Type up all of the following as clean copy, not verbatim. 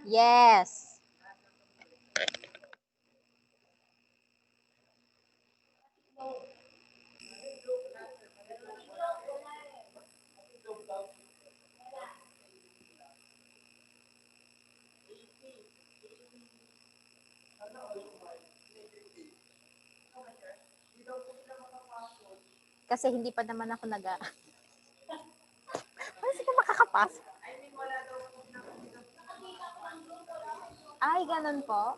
Yes. Kasi hindi pa naman ako Paano sila makakapasok? Ay, ganun po.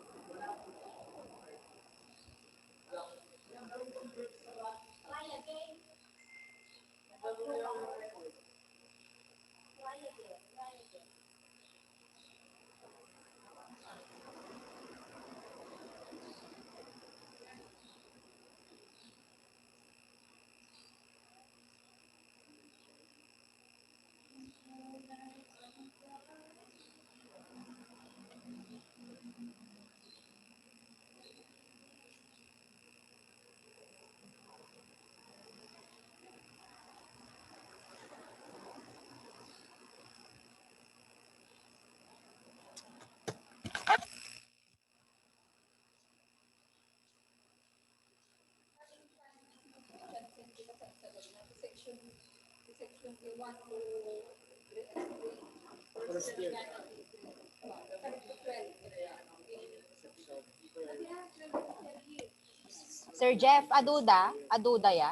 Sir Jeff, aduda? Aduda ya?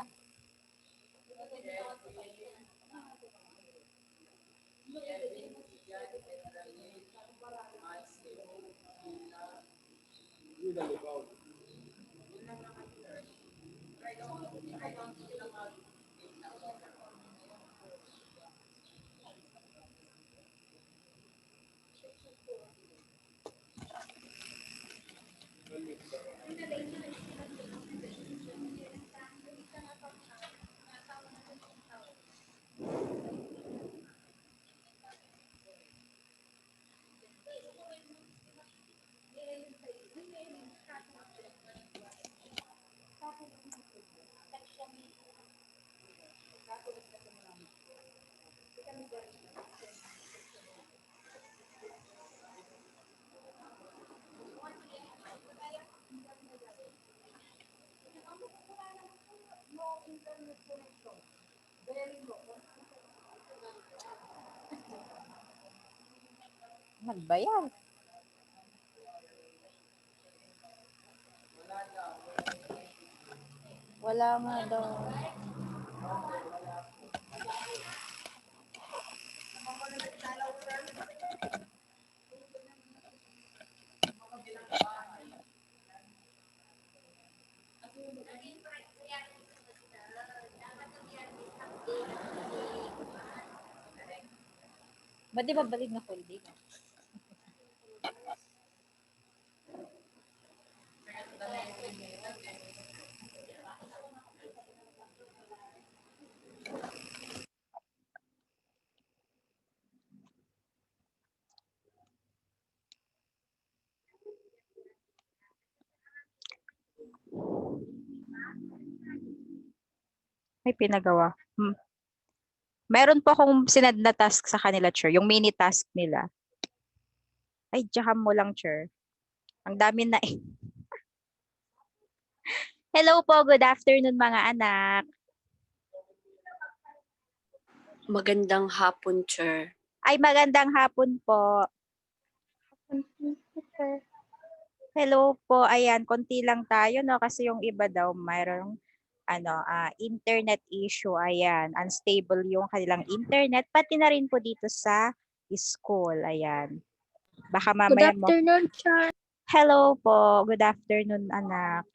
Nagbayad. Wala nga daw. Ba't di ba balik na full day? May pinagawa. Meron po akong sinad na task sa kanila, Chair. Yung mini task nila. Ay, jaham mo lang, Chair. Ang dami na eh. Hello po, good afternoon mga anak. Magandang hapon, Chair. Ay, magandang hapon po. Hello po, ayan, konti lang tayo, no? Kasi yung iba daw, mayroong internet issue. Ayan, unstable yung kanilang internet. Pati na rin po dito sa school. Ayan. Baka Good mamaya mo. afternoon, Char. Hello po. Good afternoon, anak.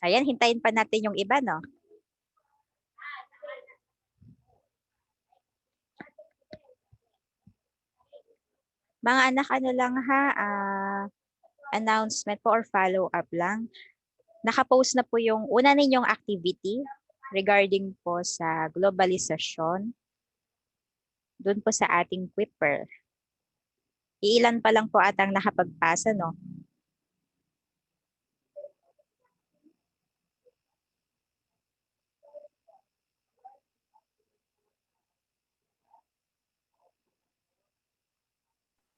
Ayan, hintayin pa natin yung iba, no? Mga anak, ano lang ha, announcement po or follow-up lang. Nakapost na po yung una ninyong activity regarding po sa globalisasyon doon po sa ating Quipper. Iilan pa lang po atang nakapagpasa, no?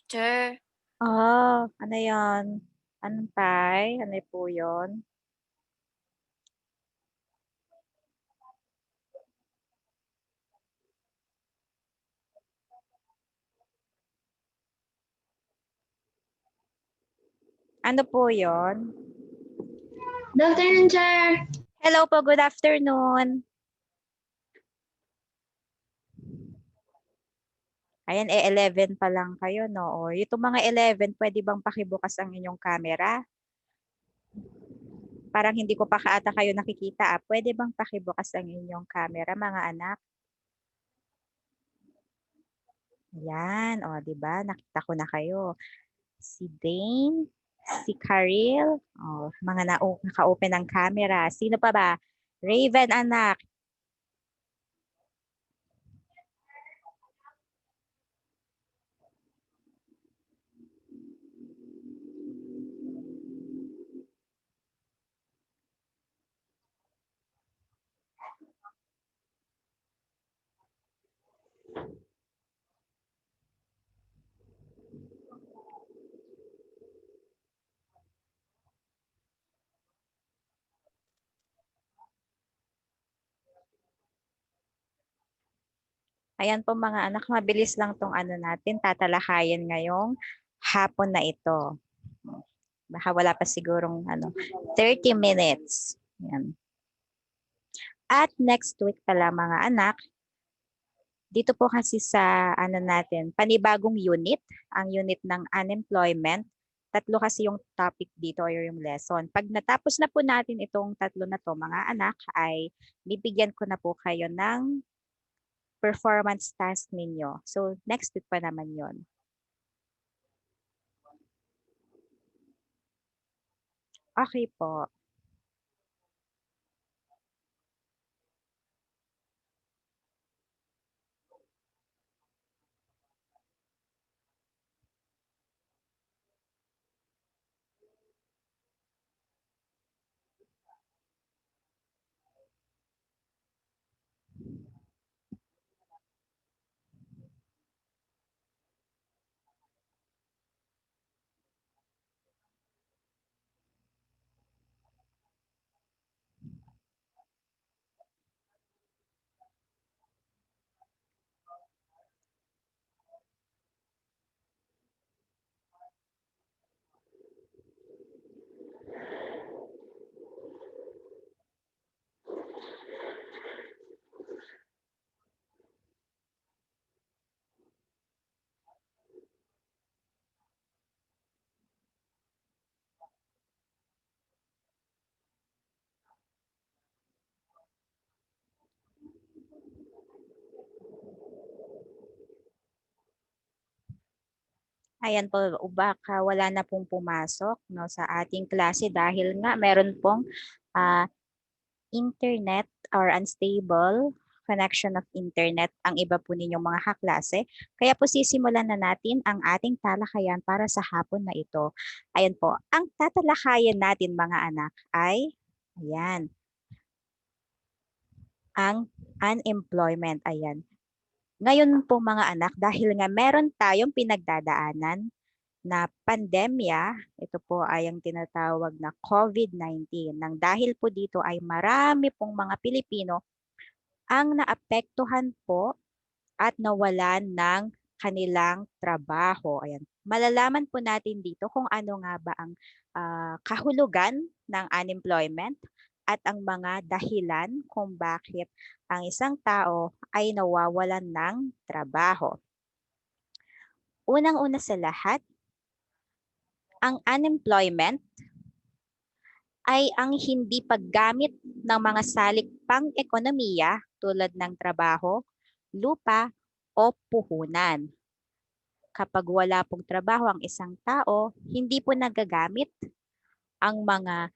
Char, Ano yon? Anong pay? Ano po yon? Ano po yon? Good afternoon, Chair. Hello po, good afternoon. Ayan, 11 pa lang kayo, no? O, itong mga 11, pwede bang pakibukas ang inyong camera? Parang hindi ko pa kaata kayo nakikita. Pwede bang pakibukas ang inyong camera, mga anak? Yan, o, di ba? Nakita ko na kayo. Si Dane, si Karil, mga naka-open ng camera. Sino pa ba? Raven, anak. Ayan po mga anak, mabilis lang tong ano natin, tatalakayin ngayong hapon na ito. Baka wala pa sigurong 30 minutes. Ayan. At next week pala mga anak, dito po kasi sa natin, panibagong unit, ang unit ng unemployment. Tatlo kasi yung topic dito or yung lesson. Pag natapos na po natin itong tatlo na to mga anak, ay bibigyan ko na po kayo ng performance task ninyo. So next week pa naman yon. Okay po. Ayan po, baka wala na pong pumasok sa ating klase dahil nga meron pong internet or unstable connection of internet ang iba po ninyong mga kaklase. Kaya po sisimulan na natin ang ating talakayan para sa hapon na ito. Ayan po, ang tatalakayan natin mga anak ay, ayan, ang unemployment. Ayan. Ngayon po mga anak, dahil nga meron tayong pinagdadaanan na pandemya, ito po ay ang tinatawag na COVID-19. Nang dahil po dito ay marami pong mga Pilipino ang naapektuhan po at nawalan ng kanilang trabaho. Ayan. Malalaman po natin dito kung ano nga ba ang kahulugan ng unemployment at ang mga dahilan kung bakit ang isang tao ay nawawalan ng trabaho. Unang-una sa lahat, ang unemployment ay ang hindi paggamit ng mga salik pang-ekonomiya tulad ng trabaho, lupa, o puhunan. Kapag wala pong trabaho ang isang tao, hindi po nagagamit ang mga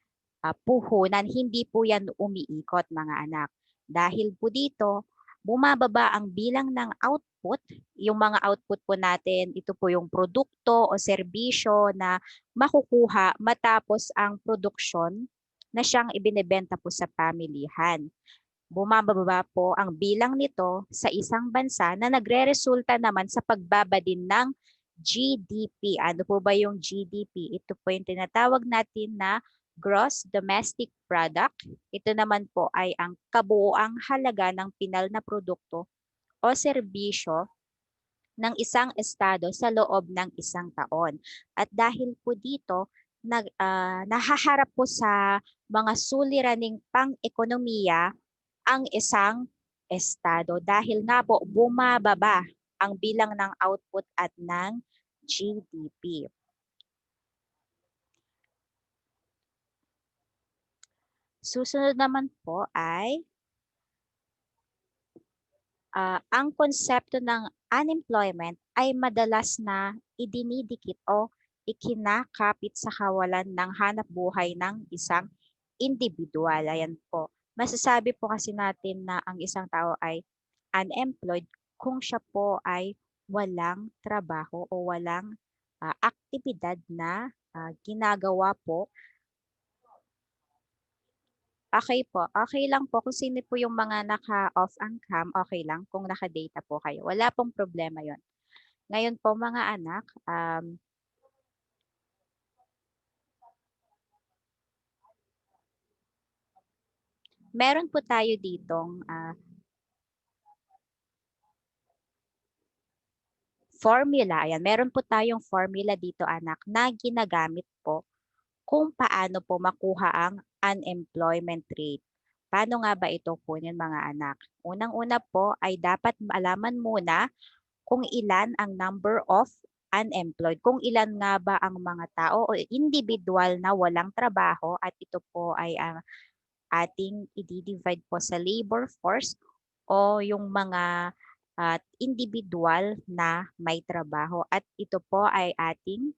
puhunan, hindi po yan umiikot mga anak. Dahil po dito, bumababa ang bilang ng output. Yung mga output po natin, ito po yung produkto o serbisyo na makukuha matapos ang produksyon na siyang ibinebenta po sa pamilihan. Bumababa po ang bilang nito sa isang bansa na nagre-resulta naman sa pagbaba din ng GDP. Ano po ba yung GDP? Ito po yung tinatawag natin na Gross Domestic Product. Ito naman po ay ang kabuuang halaga ng pinal na produkto o serbisyo ng isang estado sa loob ng isang taon. At dahil po dito, nahaharap po sa mga suliraning pang-ekonomiya ang isang estado dahil nga po bumababa ang bilang ng output at ng GDP. Susunod naman po ay ang konsepto ng unemployment ay madalas na idinidikit o ikinakapit sa kawalan ng hanap buhay ng isang individual. Ayan po. Masasabi po kasi natin na ang isang tao ay unemployed kung siya po ay walang trabaho o walang aktibidad na ginagawa po. Okay po, okay lang po kung sino po yung mga naka-off ang cam, okay lang kung naka-data po kayo. Wala pong problema yon. Ngayon po mga anak, meron po tayo ditong formula. Ayan, meron po tayong formula dito anak na ginagamit po kung paano po makuha ang unemployment rate. Paano nga ba ito po niyan mga anak? Unang-una po ay dapat malaman muna kung ilan ang number of unemployed. Kung ilan nga ba ang mga tao o individual na walang trabaho at ito po ay ang ating i-divide po sa labor force o yung mga individual na may trabaho. At ito po ay ating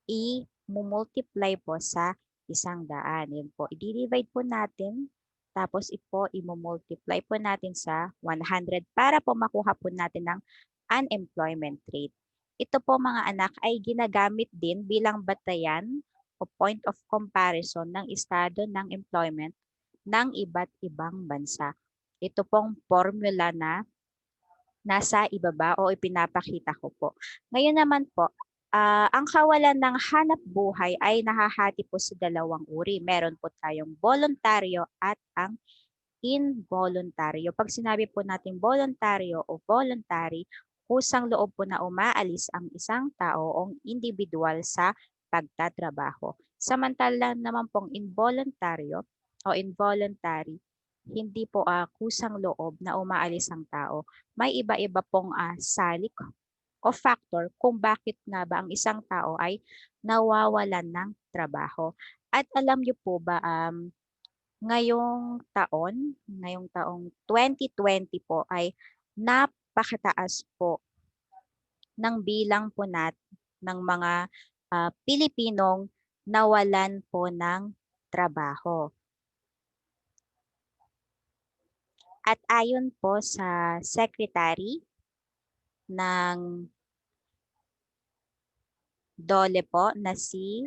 i-multiply po sa 100. Yan po, i-divide po natin. Tapos ipo i-multiply po natin sa 100 para po makuha po natin ng unemployment rate. Ito po mga anak ay ginagamit din bilang batayan o point of comparison ng estado ng employment ng iba't ibang bansa. Ito pong formula na nasa ibaba o ipinapakita ko po. Ngayon naman po, ang kawalan ng hanap buhay ay nahahati po sa dalawang uri. Meron po tayong voluntaryo at ang involuntaryo. Pag sinabi po natin voluntaryo o voluntary, kusang loob po na umaalis ang isang tao o individual sa pagtatrabaho. Samantala naman pong involuntaryo o involuntary, hindi po kusang loob na umaalis ang tao. May iba-iba pong salik o factor kung bakit nga ba ang isang tao ay nawawalan ng trabaho. At alam niyo po ba, ngayong taong 2020 po ay napakataas po ng bilang po ng mga Pilipinong nawalan po ng trabaho. At ayon po sa Secretary ng DOLE po na si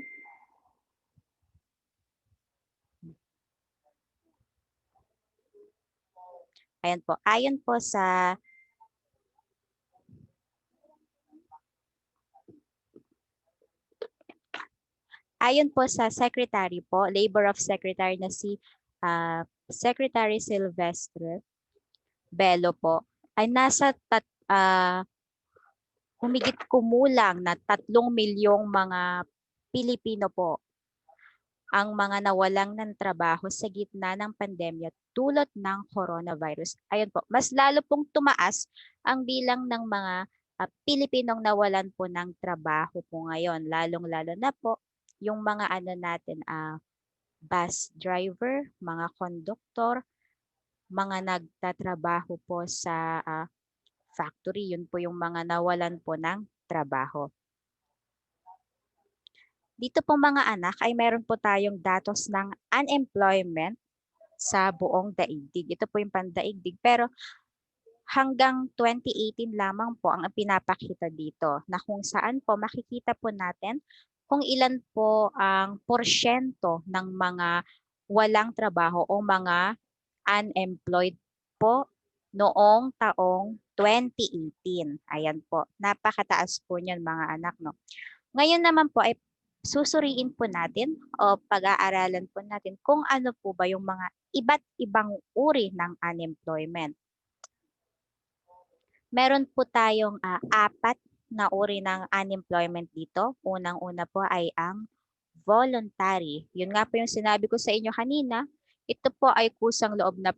ayon po sa Secretary po, Labor of Secretary na si Secretary Silvestre Bello po, ay nasa humigit kumulang na 3 milyong mga Pilipino po ang mga nawalang ng trabaho sa gitna ng pandemya dulot ng coronavirus. Ayun po, mas lalo pong tumaas ang bilang ng mga Pilipinong nawalan po ng trabaho po ngayon. Lalong-lalo na po yung mga ano natin, bus driver, mga konduktor, mga nagtatrabaho po sa factory. Yun po yung mga nawalan po ng trabaho. Dito po mga anak ay meron po tayong datos ng unemployment sa buong daigdig. Ito po yung pandaigdig. Pero hanggang 2018 lamang po ang pinapakita dito na kung saan po makikita po natin kung ilan po ang porsyento ng mga walang trabaho o mga unemployed po noong taong 2018. Ayan po, napakataas po niyan mga anak. No? Ngayon naman po ay susuriin po natin o pag-aaralan po natin kung ano po ba yung mga iba't ibang uri ng unemployment. Meron po tayong 4 na uri ng unemployment dito. Unang-una po ay ang voluntary. Yun nga po yung sinabi ko sa inyo kanina. Ito po ay kusang loob na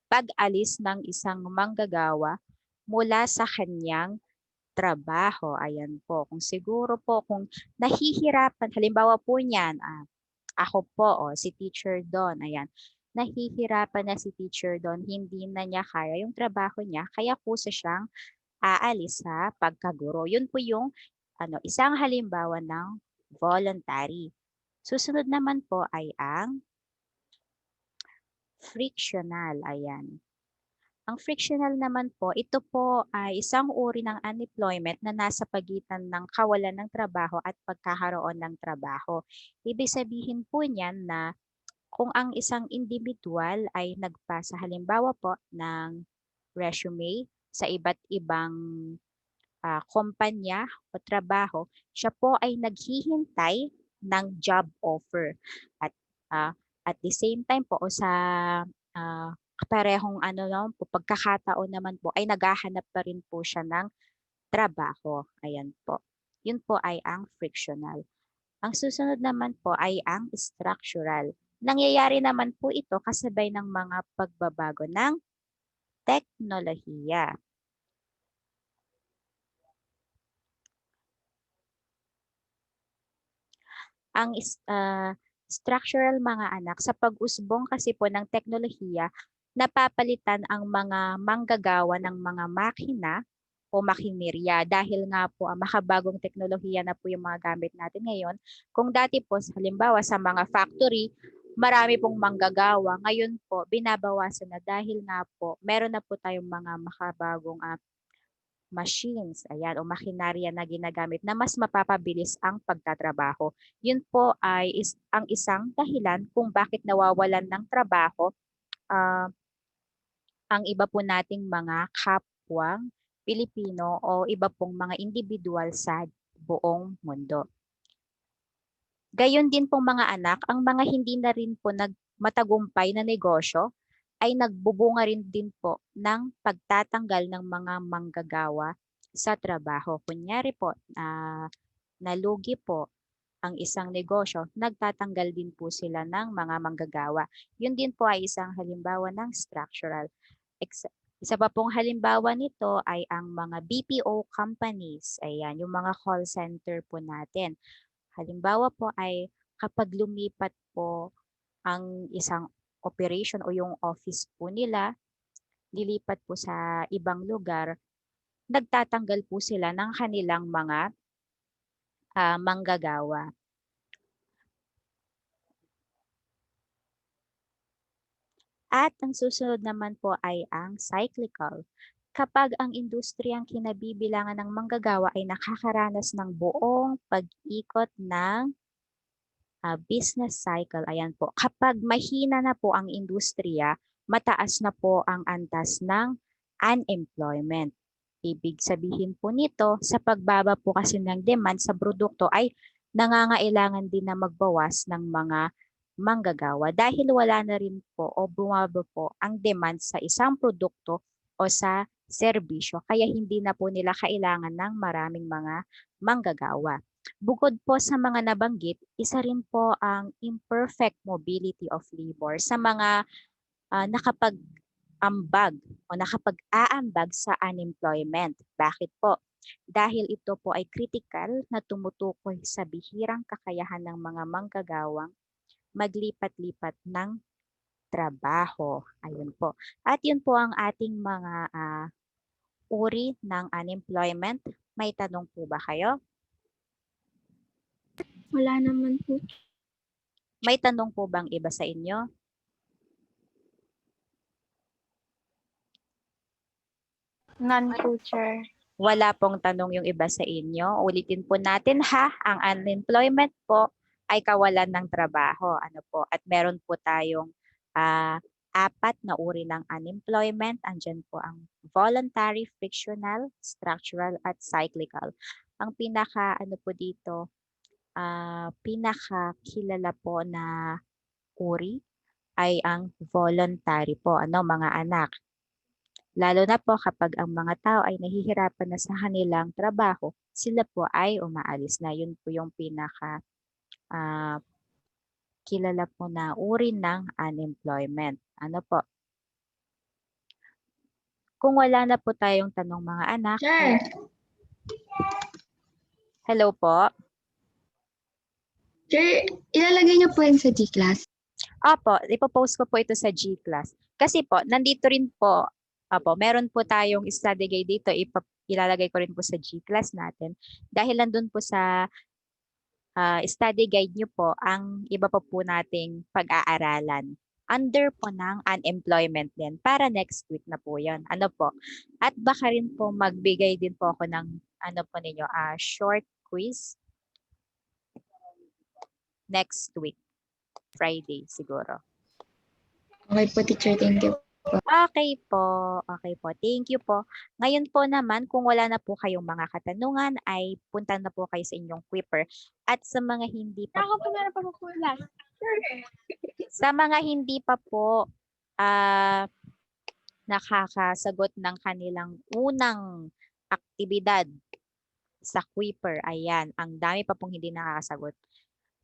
pag-alis ng isang manggagawa mula sa kanyang trabaho. Ayan po. Kung siguro po kung nahihirapan, halimbawa po niyan, ako po, si Teacher Don, ayan. Nahihirapan na si Teacher Don, hindi na niya kaya yung trabaho niya, kaya kusa siyang aalis sa pagkaguro. Yun po yung isang halimbawa ng voluntary. Susunod naman po ay ang frictional. Ayan. Ang frictional naman po, ito po ay isang uri ng unemployment na nasa pagitan ng kawalan ng trabaho at pagkakaroon ng trabaho. Ibig sabihin po niyan na kung ang isang individual ay nagpasa halimbawa po ng resume sa iba't ibang kumpanya o trabaho, siya po ay naghihintay ng job offer. At the same time po o sa parehong pagkakataon naman po ay naghahanap pa rin po siya ng trabaho. Ayan po. Yun po ay ang frictional. Ang susunod naman po ay ang structural. Nangyayari naman po ito kasabay ng mga pagbabago ng teknolohiya. Ang structural mga anak, sa pag-usbong kasi po ng teknolohiya, napapalitan ang mga manggagawa ng mga makina o makinerya dahil nga po ang makabagong teknolohiya na po yung mga gamit natin ngayon. Kung dati po, halimbawa sa mga factory, marami pong manggagawa. Ngayon po, binabawasan na dahil nga po, meron na po tayong mga makabagong machines, ayan, o makinarya na ginagamit na mas mapapabilis ang pagtatrabaho. Yun po ay ang isang dahilan kung bakit nawawalan ng trabaho ang iba po nating mga kapwang Pilipino o iba pong mga individual sa buong mundo. Gayon din pong mga anak, ang mga hindi na rin po matagumpay na negosyo ay nagbubunga rin din po ng pagtatanggal ng mga manggagawa sa trabaho. Kunyari po, nalugi po ang isang negosyo, nagtatanggal din po sila ng mga manggagawa. Yun din po ay isang halimbawa ng structural. Isa pa pong halimbawa nito ay ang mga BPO companies. Ayan, yung mga call center po natin. Halimbawa po ay kapag lumipat po ang isang operation o yung office po nila, lilipat po sa ibang lugar, nagtatanggal po sila ng kanilang mga manggagawa. At ang susunod naman po ay ang cyclical. Kapag ang industriyang kinabibilangan ng manggagawa ay nakakaranas ng buong pag-ikot ng business cycle, ayan po. Kapag mahina na po ang industriya, mataas na po ang antas ng unemployment. Ibig sabihin po nito, sa pagbaba po kasi ng demand sa produkto ay nangangailangan din na magbawas ng mga manggagawa dahil wala na rin po o bumaba po ang demand sa isang produkto o sa serbisyo kaya hindi na po nila kailangan ng maraming mga manggagawa. Bukod po sa mga nabanggit, isa rin po ang imperfect mobility of labor sa mga nakapag-ambag o nakapag-aambag sa unemployment. Bakit po? Dahil ito po ay critical na tumutukoy sa bihirang kakayahan ng mga manggagawang maglipat-lipat ng trabaho. Ayun po. At yun po ang ating mga uri ng unemployment. May tanong po ba kayo? Wala naman po. May tanong po bang iba sa inyo? None po, Chair. Wala pong tanong yung iba sa inyo. Ulitin po natin ha, ang unemployment po ay kawalan ng trabaho. Ano po? At meron po tayong apat na uri ng unemployment. Andyan po ang voluntary, frictional, structural, at cyclical. Ang pinaka ano po dito, pinaka kilala po na uri ay ang voluntary po, ano mga anak. Lalo na po kapag ang mga tao ay nahihirapan na sa kanilang trabaho, sila po ay umaalis na. Yun po yung pinaka kilala po na uri ng unemployment. Ano po? Kung wala na po tayong tanong mga anak. Sir, Hello po. sir, ilalagay niyo po yan sa G-class. Opo, ipopost ko po ito sa G-class. Kasi po, nandito rin po, meron po tayong study guide dito. Ilalagay ko rin po sa G-class natin. Dahil nandun po sa study guide nyo po ang iba pa po nating pag-aaralan. Under po ng unemployment din. Para next week na po yon. Ano po? At baka rin po magbigay din po ako ng ano po ninyo, short quiz next week. Friday siguro. Okay po, teacher. Thank you. Okay po. Okay po. Thank you po. Ngayon po naman, kung wala na po kayong mga katanungan, ay punta na po kayo sa inyong Quipper. At sa mga hindi pa Ako po meron pa po last. sa mga hindi pa po nakakasagot ng kanilang unang aktibidad sa Quipper, ayan, ang dami pa pong hindi nakakasagot.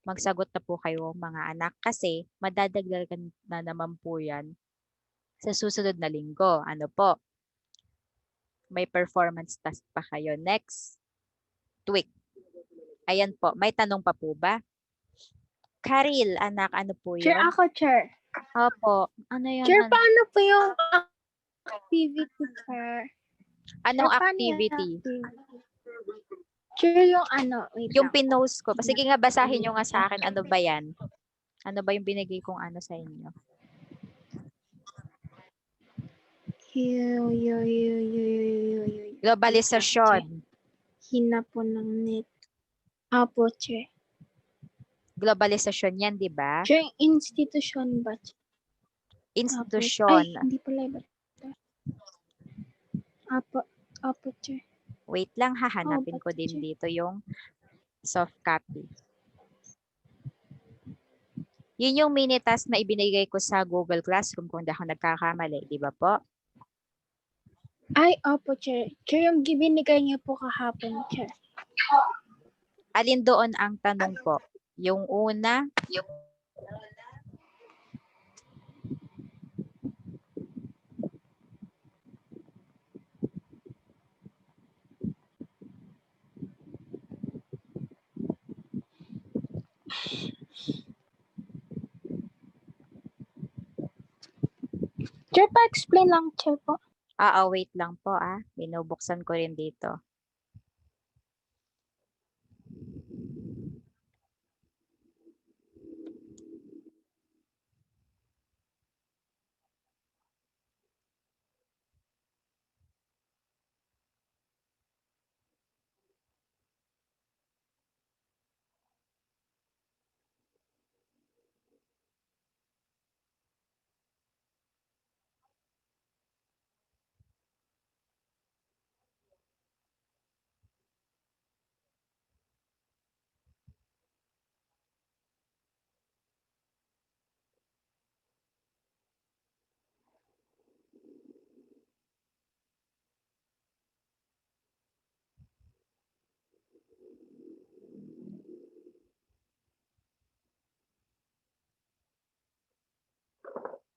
Magsagot na po kayo mga anak kasi madadagdagan na naman po yan sa susunod na linggo. Ano po? May performance task pa kayo next week. Ayan po. May tanong pa po ba? Karil, anak, ano po Chair, yun? ako, Chair. Opo. Ano yun? Chair, paano po yung activity, Chair? Anong Chair, paano yung activity? Chair, yung ano, wait Yung lang. pinost ko. Sige nga, basahin nyo nga sa akin. Ano ba yan? Ano ba yung binigay kong ano sa inyo? Globalisasyon. Hina po ng net. Apo, Chair. Globalisasyon yan, di ba? Chair, institution ba? Institusyon. Ay, hindi pala iba. Apo, Chair. Wait lang, hahanapin ko ba't din siya? dito yung soft copy. Yun yung mini task na ibinigay ko sa Google Classroom kung hindi ako nagkakamali, di ba po? Ay, opo, Chair. Chair, yung binigay niyo po kahapon, Chair. Alin doon ang tanong po? Yung una, Chair, pa-explain lang, Chair po. wait lang po binubuksan ko rin dito.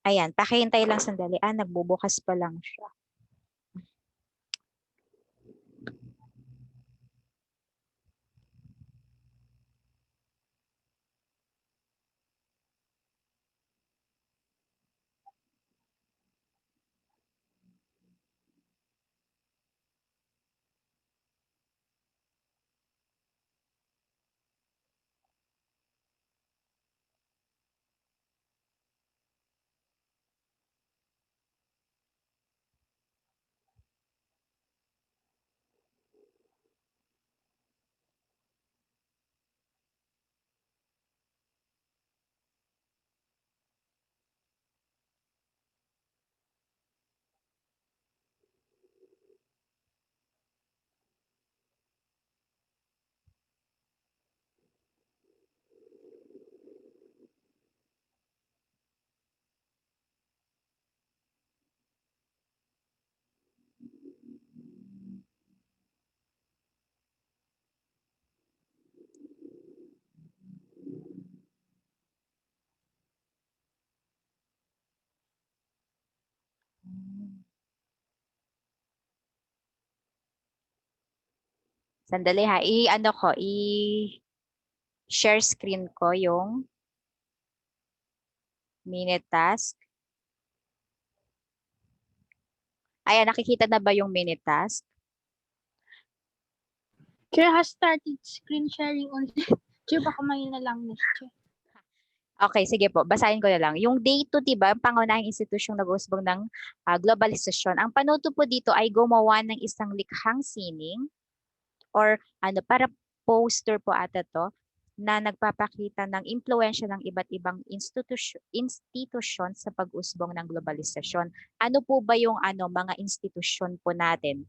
Ayan, pakihintay lang sandali. Nagbubukas pa lang siya. Sandali ha. I-share screen ko yung minute task. Ayan, nakikita na ba yung minute task? Chair has started screen sharing on. Chair, baka may na lang na, Chair. Okay, sige po. Basahin ko na lang. Yung Day 2, diba, pangunahing institusyong nag-uusbong ng globalisasyon. Ang panuto po dito ay gumawa ng isang likhang sining or para poster po ata to na nagpapakita ng impluwensya ng iba't ibang institusyon sa pag-usbong ng globalisasyon. Ano po ba yung mga institusyon po natin?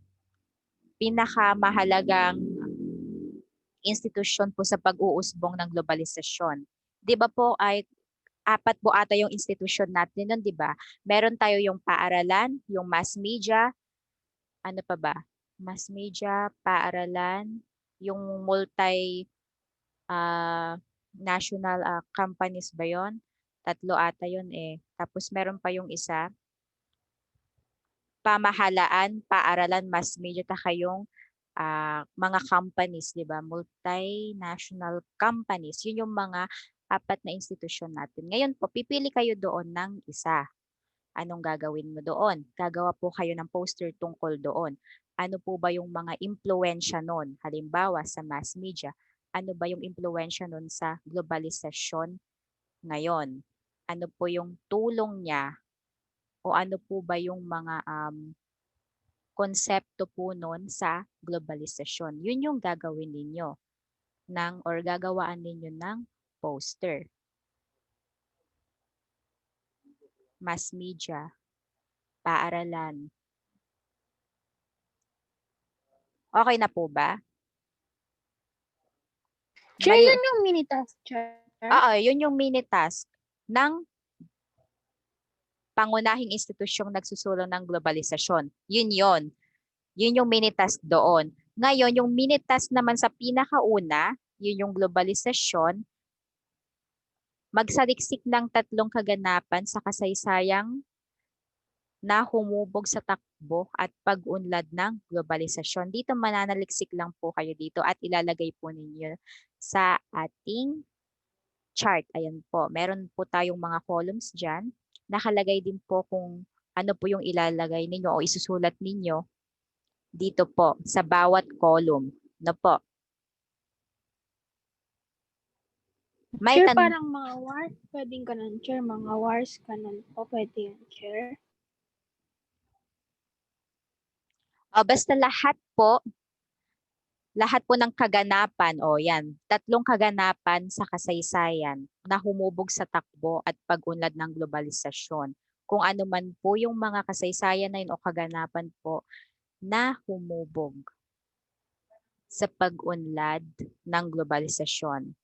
Pinakamahalagang institusyon po sa pag-uusbong ng globalisasyon. 'Di ba po ay apat po ata yung institusyon natin nun, 'di ba? Meron tayo yung paaralan, yung mass media, ano pa ba? Mass media, paaralan, yung national companies ba 'yon? Tatlo ata 'yon eh. Tapos meron pa yung isa, pamahalaan, paaralan, mass media, taka yung mga companies, 'di ba? Multinational companies. Yun yung mga apat na institusyon natin. Ngayon po, pipili kayo doon ng isa. Anong gagawin mo doon? Gagawa po kayo ng poster tungkol doon. Ano po ba yung mga impluwensya noon? Halimbawa, sa mass media, ano ba yung impluwensya noon sa globalisasyon ngayon? Ano po yung tulong niya o ano po ba yung mga konsepto po nun sa globalisasyon? Yun yung gagawin ninyo or gagawaan ninyo ng poster. Mass media, paaralan. Okay na po ba? Chair, May, yun yung mini task, Chair. yun yung mini task ng pangunahing institusyong nagsusulong ng globalisasyon. Yun yon. Yun yung mini task doon. Ngayon, yung mini task naman sa pinakauna, yun yung globalisasyon, magsaliksik ng tatlong kaganapan sa kasaysayang na humubog sa takbo at pag-unlad ng globalisasyon. Dito mananaliksik lang po kayo dito at ilalagay po ninyo sa ating chart. Ayan po, meron po tayong mga columns dyan. Nakalagay din po kung ano po yung ilalagay ninyo o isusulat ninyo dito po sa bawat column. No po. May Chair, parang mga wars, pwedeng ganun, Chair. Mga wars, ganun po, pwede yun, Chair. basta lahat po ng kaganapan, yan, tatlong kaganapan sa kasaysayan na humubog sa takbo at pag-unlad ng globalisasyon. Kung ano man po yung mga kasaysayan na yun o kaganapan po na humubog sa pag-unlad ng globalisasyon.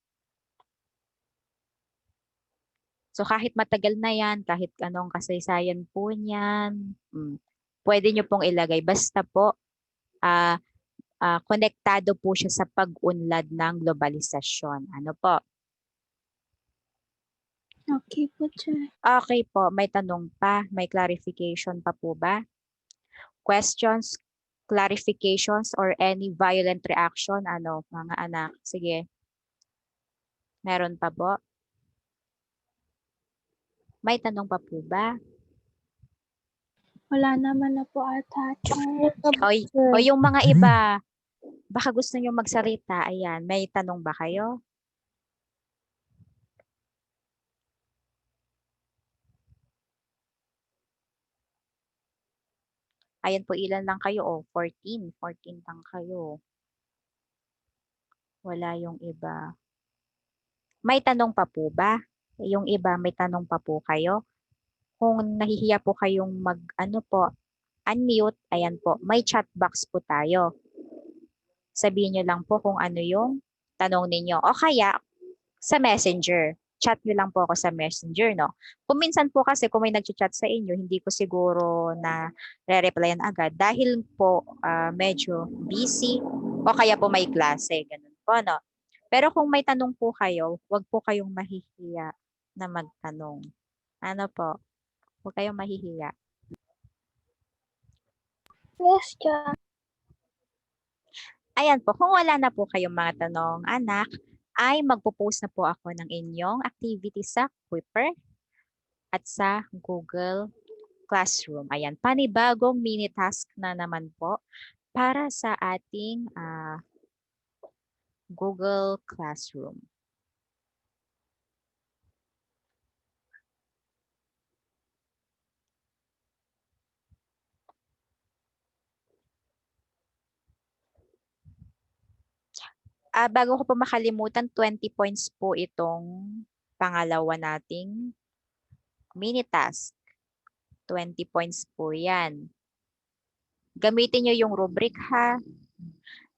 So kahit matagal na yan, kahit anong kasaysayan po niyan, pwede nyo pong ilagay. Basta po, konektado po siya sa pag-unlad ng globalisasyon. Ano po? Okay po, Chair. Okay po, may tanong pa, may clarification pa po ba? Questions, clarifications, or any violent reaction? Ano, mga anak? Sige. Meron pa po? May tanong pa po ba? Wala naman na po ata, Chair. O yung mga iba, baka gusto nyo magsalita. Ayan, may tanong ba kayo? Ayan po, ilan lang kayo? O, 14. 14 lang kayo. Wala yung iba. May tanong pa po ba? Yung iba, may tanong pa po kayo? Kung nahihiya po kayong unmute, ayan po, may chat box po tayo. Sabihin nyo lang po kung ano yung tanong ninyo. O kaya, sa messenger. Chat nyo lang po ako sa messenger, no? Kung minsan po kasi kung may nag-chat sa inyo, hindi ko siguro na re-replyan agad dahil po medyo busy o kaya po may klase, ganun po, no? Pero kung may tanong po kayo, wag po kayong mahihiya na magtanong. Ano po? Huwag kayong mahihiya. Yes, Chair. Ayan po, kung wala na po kayong mga tanong, anak, ay magpo-post na po ako ng inyong activity sa Quipper at sa Google Classroom. Ayan, panibagong mini task na naman po para sa ating Google Classroom. Bago ko po makalimutan, 20 points po itong pangalawa nating mini task. 20 points po yan. Gamitin nyo yung rubric ha.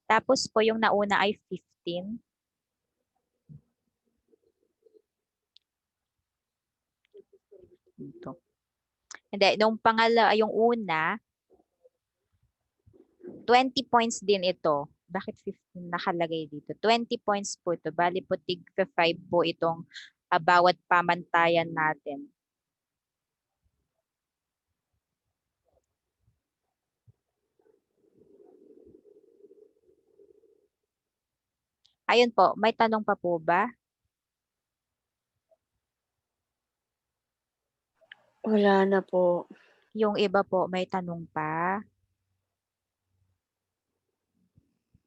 Tapos po yung nauna ay 15. Ito. Hindi, nung yung una, 20 points din ito. Bakit 15 nakalagay dito? 20 points po ito. Bali po tig 5 po itong bawat pamantayan natin. Ayun po, may tanong pa po ba? Wala na po. Yung iba po, may tanong pa?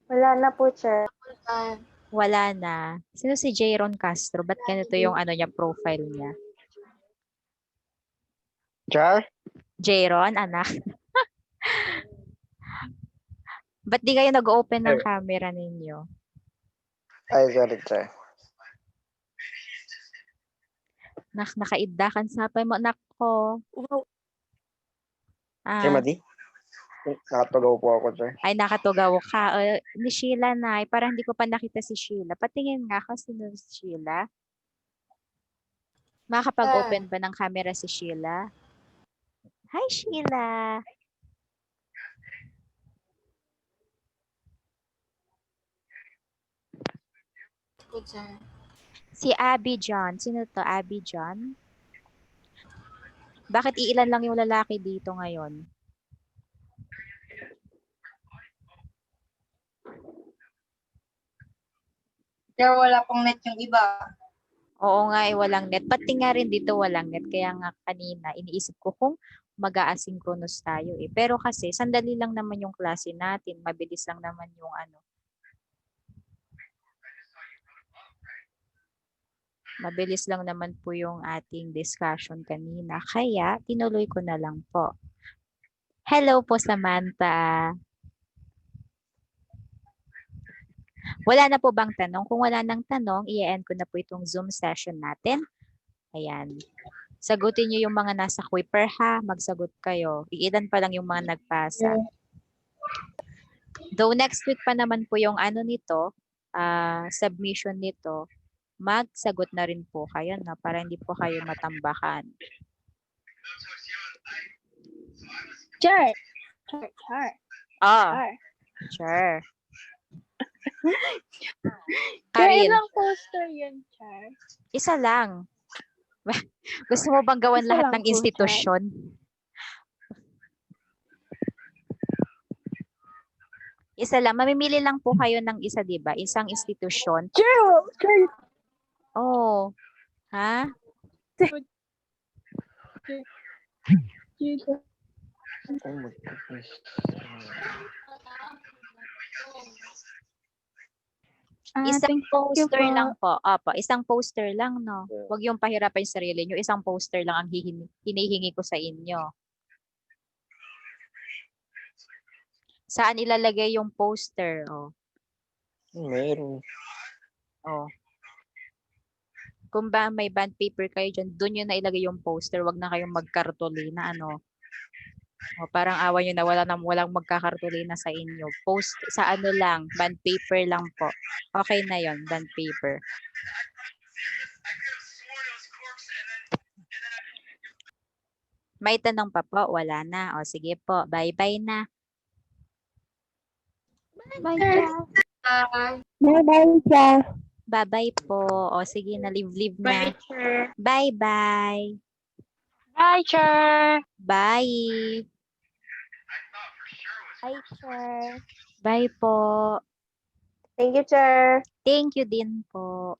Wala na po, Chair. Wala na. Sino si Jayron Castro? Ba't ganito yung niya, profile niya? Char? Jayron, anak? Ba't di kayo nag-open ng camera ninyo? Ay, sorry, Char. Nakaiddakan sapay mo, anak ko. Wow. Char, Madi? Nakatugaw po ako, Char. Ay, nakatugaw ka. Ni Sheila na. Parang hindi ko pa nakita si Sheila. Patingin nga kasi si Sheila. Makakapag-open ba ng camera si Sheila? Hi, Sheila. Si Abby John. Sino to? Abby John? Bakit iilan lang yung lalaki dito ngayon? Pero wala pong net yung iba. Oo nga, walang net. Pati nga rin dito walang net. Kaya nga kanina, iniisip ko kung mag-asynchronous tayo eh. Pero kasi, sandali lang naman yung klase natin. Mabilis lang naman yung Mabilis lang naman po yung ating discussion kanina. Kaya, tinuloy ko na lang po. Hello po, Samantha. Wala na po bang tanong? Kung wala nang tanong, i-end ko na po itong Zoom session natin. Ayan. Sagutin niyo yung mga nasa Quipper ha. Magsagot kayo. Iilan pa lang yung mga nagpasa. Though next week pa naman po yung nito, submission nito, magsagot na rin po kayo na para hindi po kayo matambakan. Chair. Oh, Chair. sure. Chair, Karin, ilang poster yun, Chair? isa lang. Gusto mo bang gawan Isa lahat lang ng po, Char. institusyon? Isa lang. Mamimili lang po kayo ng isa, di ba? Isang institusyon. Sure. Oh. Ha? Oh my goodness. Isang Thank you poster po. lang po. Opo, isang poster lang, no? Yeah. Huwag yung pahirapan yung sarili nyo. Isang poster lang ang hinihingi ko sa inyo. Saan ilalagay yung poster? Oh. Meron. Oh. Kung ba may bond paper kayo dyan, doon nyo na ilagay yung poster. Huwag na kayong magkartolina, ano. O, parang awa nyo na walang magkakartolina sa inyo. Post sa ano lang, bond paper lang po. Okay na yon, bond paper. May tanong pa po? Wala na. O sige po, bye-bye na. Bye, Sir. Char. Bye, Char. Bye-bye po. O sige na, live na. Bye, Char. Bye-bye. Bye, Char! Bye. Bye, Char. Bye po. Thank you, Char. Thank you din po.